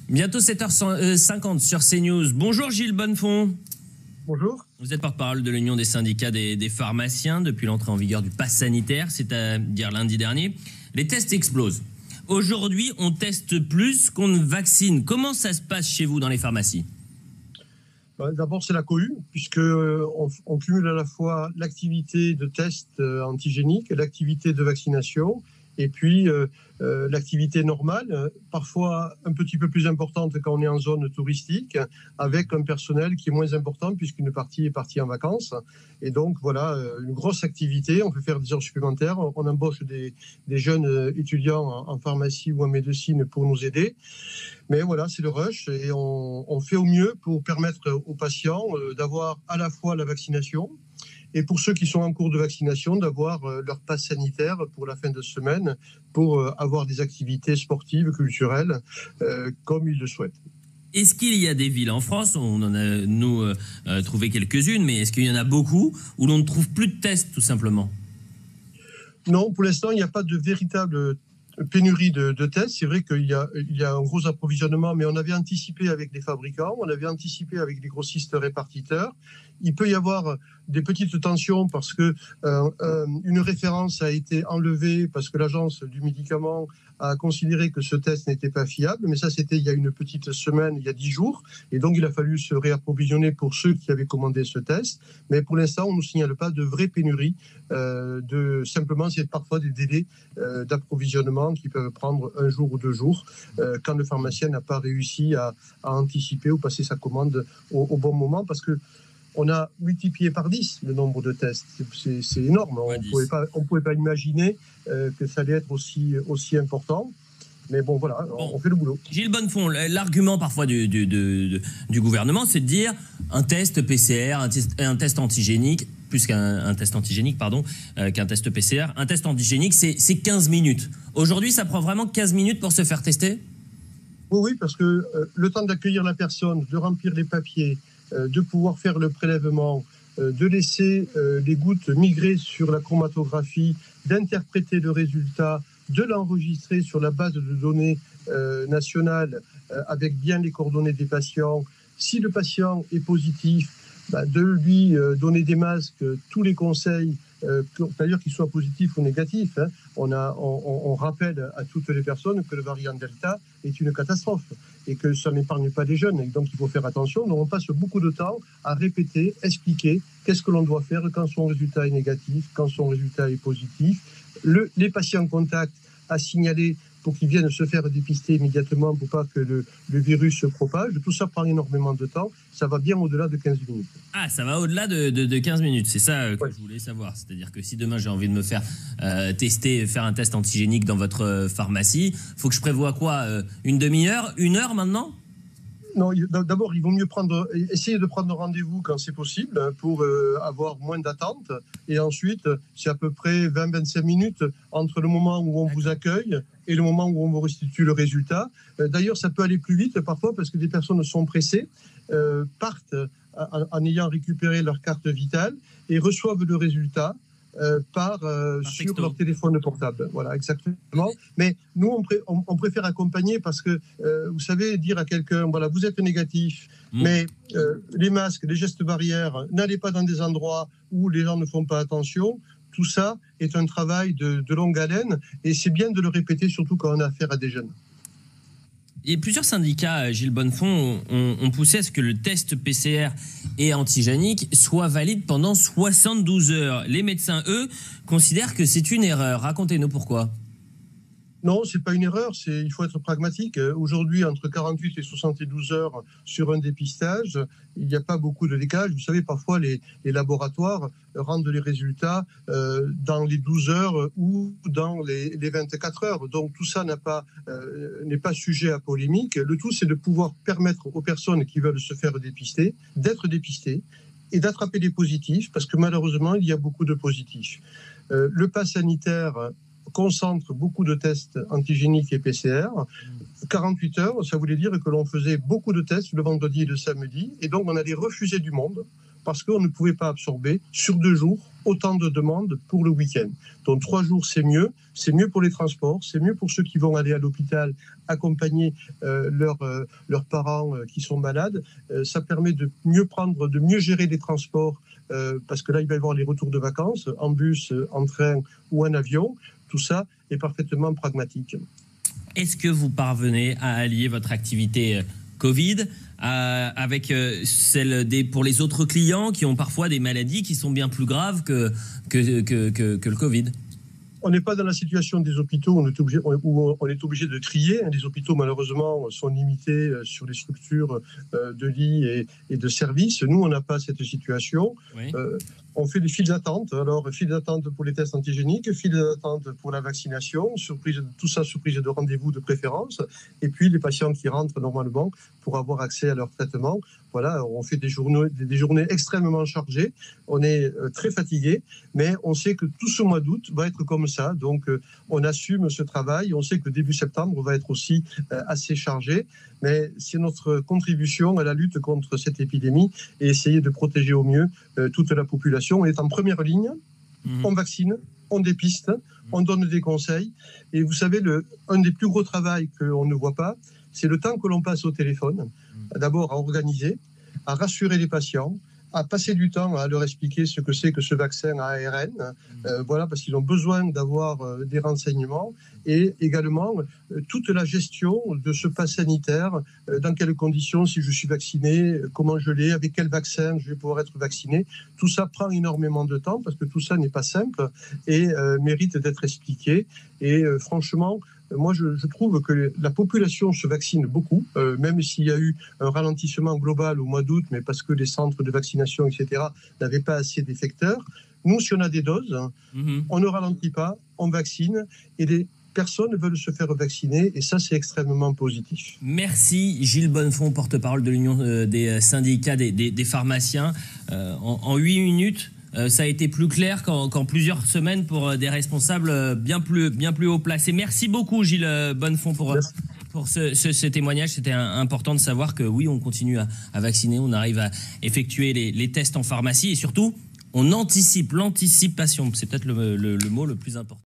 Bientôt 7h50 sur CNews. Bonjour Gilles Bonnefond. Bonjour. Vous êtes porte-parole de l'Union des syndicats des pharmaciens depuis l'entrée en vigueur du pass sanitaire, c'est-à-dire lundi dernier. Les tests explosent. Aujourd'hui, on teste plus qu'on ne vaccine. Comment ça se passe chez vous dans les pharmacies ? D'abord, c'est la cohue, puisqu'on cumule à la fois l'activité de test antigénique, l'activité de vaccination, et puis l'activité normale, parfois un petit peu plus importante quand on est en zone touristique, avec un personnel qui est moins important puisqu'une partie est partie en vacances. Et donc voilà, une grosse activité, on peut faire des heures supplémentaires, on embauche des jeunes étudiants en pharmacie ou en médecine pour nous aider. Mais voilà, c'est le rush et on fait au mieux pour permettre aux patients d'avoir à la fois la vaccination, et pour ceux qui sont en cours de vaccination, d'avoir leur passe sanitaire pour la fin de semaine, pour avoir des activités sportives, culturelles, comme ils le souhaitent. Est-ce qu'il y a des villes en France, on en a nous trouvé quelques-unes, mais est-ce qu'il y en a beaucoup où l'on ne trouve plus de tests tout simplement ? Non, pour l'instant, il n'y a pas de véritable pénurie de tests. C'est vrai qu'il y a un gros approvisionnement, mais on avait anticipé avec les fabricants, on avait anticipé avec les grossistes répartiteurs. Il peut y avoir des petites tensions parce que une référence a été enlevée parce que l'agence du médicament a considéré que ce test n'était pas fiable, mais ça c'était il y a une petite semaine, il y a 10 jours, et donc il a fallu se réapprovisionner pour ceux qui avaient commandé ce test. Mais pour l'instant, on ne nous signale pas de vraie pénurie, simplement c'est parfois des délais d'approvisionnement qui peuvent prendre 1 jour ou 2 jours quand le pharmacien n'a pas réussi à anticiper ou passer sa commande au bon moment, parce que on a multiplié par 10 le nombre de tests. C'est énorme. On ne pouvait pas imaginer que ça allait être aussi important. Mais bon, voilà, on fait le boulot. Gilles Bonnefond, l'argument parfois du gouvernement, c'est de dire un test PCR, un test antigénique, plus qu'un test antigénique, pardon, qu'un test PCR. Un test antigénique, c'est 15 minutes. Aujourd'hui, ça prend vraiment 15 minutes pour se faire tester ? Oui, parce que le temps d'accueillir la personne, de remplir les papiers, de pouvoir faire le prélèvement, de laisser les gouttes migrer sur la chromatographie, d'interpréter le résultat, de l'enregistrer sur la base de données nationale avec bien les coordonnées des patients. Si le patient est positif, de lui donner des masques, tous les conseils, d'ailleurs qu'ils soient positifs ou négatifs. On rappelle à toutes les personnes que le variant Delta est une catastrophe et que ça n'épargne pas les jeunes. Et donc il faut faire attention. Donc on passe beaucoup de temps à répéter, expliquer qu'est-ce que l'on doit faire quand son résultat est négatif, quand son résultat est positif. Les patients contacts à signaler pour qu'ils viennent se faire dépister immédiatement pour pas que le virus se propage. Tout ça prend énormément de temps. Ça va bien au-delà de 15 minutes. Ah, ça va au-delà de 15 minutes. C'est ça que je voulais savoir. C'est-à-dire que si demain j'ai envie de me faire tester, faire un test antigénique dans votre pharmacie, il faut que je prévoie quoi, une demi-heure, 1 heure maintenant ? Non, d'abord, il vaut mieux essayer de prendre rendez-vous quand c'est possible pour avoir moins d'attente. Et ensuite, c'est à peu près 20-25 minutes entre le moment où on vous accueille et le moment où on vous restitue le résultat. D'ailleurs, ça peut aller plus vite parfois parce que des personnes sont pressées, partent en ayant récupéré leur carte vitale et reçoivent le résultat sur leur téléphone portable. Voilà, exactement. Mais nous, on préfère accompagner parce que, vous savez, dire à quelqu'un, voilà, vous êtes négatif, mais les masques, les gestes barrières, n'allez pas dans des endroits où les gens ne font pas attention. Tout ça est un travail de longue haleine et c'est bien de le répéter, surtout quand on a affaire à des jeunes. Et plusieurs syndicats, Gilles Bonnefond, ont poussé à ce que le test PCR et antigénique soit valide pendant 72 heures. Les médecins, eux, considèrent que c'est une erreur. Racontez-nous pourquoi. Non, c'est pas une erreur, il faut être pragmatique. Aujourd'hui, entre 48 et 72 heures sur un dépistage, il n'y a pas beaucoup de décalage. Vous savez, parfois, les laboratoires rendent les résultats dans les 12 heures ou dans les 24 heures. Donc, tout ça n'est pas sujet à polémique. Le tout, c'est de pouvoir permettre aux personnes qui veulent se faire dépister d'être dépistées et d'attraper des positifs, parce que malheureusement, il y a beaucoup de positifs. Le pass sanitaire concentre beaucoup de tests antigéniques et PCR. 48 heures, ça voulait dire que l'on faisait beaucoup de tests le vendredi et le samedi, et donc on allait refuser du monde parce qu'on ne pouvait pas absorber sur 2 jours autant de demandes pour le week-end. Donc 3 jours, c'est mieux pour les transports, c'est mieux pour ceux qui vont aller à l'hôpital accompagner leurs parents qui sont malades. Ça permet de mieux gérer les transports, parce que là, il va y avoir les retours de vacances, en bus, en train ou en avion. Tout ça est parfaitement pragmatique. Est-ce que vous parvenez à allier votre activité Covid avec celle pour les autres clients qui ont parfois des maladies qui sont bien plus graves que le Covid? On n'est pas dans la situation des hôpitaux où on est obligé de trier. Les hôpitaux, malheureusement, sont limités sur les structures de lits et de services. Nous, on n'a pas cette situation. Oui. On fait des files d'attente. Alors, files d'attente pour les tests antigéniques, files d'attente pour la vaccination, tout ça surprise de rendez-vous de préférence. Et puis, les patients qui rentrent normalement pour avoir accès à leur traitement. Voilà, on fait des journées extrêmement chargées. On est très fatigué, mais on sait que tout ce mois d'août va être comme ça. Donc, on assume ce travail. On sait que début septembre va être aussi assez chargé. Mais c'est notre contribution à la lutte contre cette épidémie et essayer de protéger au mieux toute la population. On est en première ligne, on vaccine, on dépiste, on donne des conseils. Et vous savez, un des plus gros travaux qu'on ne voit pas, c'est le temps que l'on passe au téléphone, d'abord à organiser, à rassurer les patients, à passer du temps à leur expliquer ce que c'est que ce vaccin à ARN, voilà, parce qu'ils ont besoin d'avoir des renseignements, et également toute la gestion de ce pass sanitaire, dans quelles conditions, si je suis vacciné, comment je l'ai, avec quel vaccin je vais pouvoir être vacciné. Tout ça prend énormément de temps, parce que tout ça n'est pas simple et mérite d'être expliqué. Et franchement, moi, je trouve que la population se vaccine beaucoup, même s'il y a eu un ralentissement global au mois d'août, mais parce que les centres de vaccination, etc., n'avaient pas assez d'effecteurs. Nous, si on a des doses, on ne ralentit pas, on vaccine, et les personnes veulent se faire vacciner, et ça, c'est extrêmement positif. Merci Gilles Bonnefond, porte-parole de l'Union des syndicats des pharmaciens. En 8 minutes, ça a été plus clair qu'en plusieurs semaines pour des responsables bien plus haut placés. Merci beaucoup Gilles Bonnefond pour ce témoignage. C'était important de savoir que oui, on continue à vacciner, on arrive à effectuer les tests en pharmacie et surtout, on anticipe l'anticipation. C'est peut-être le mot le plus important.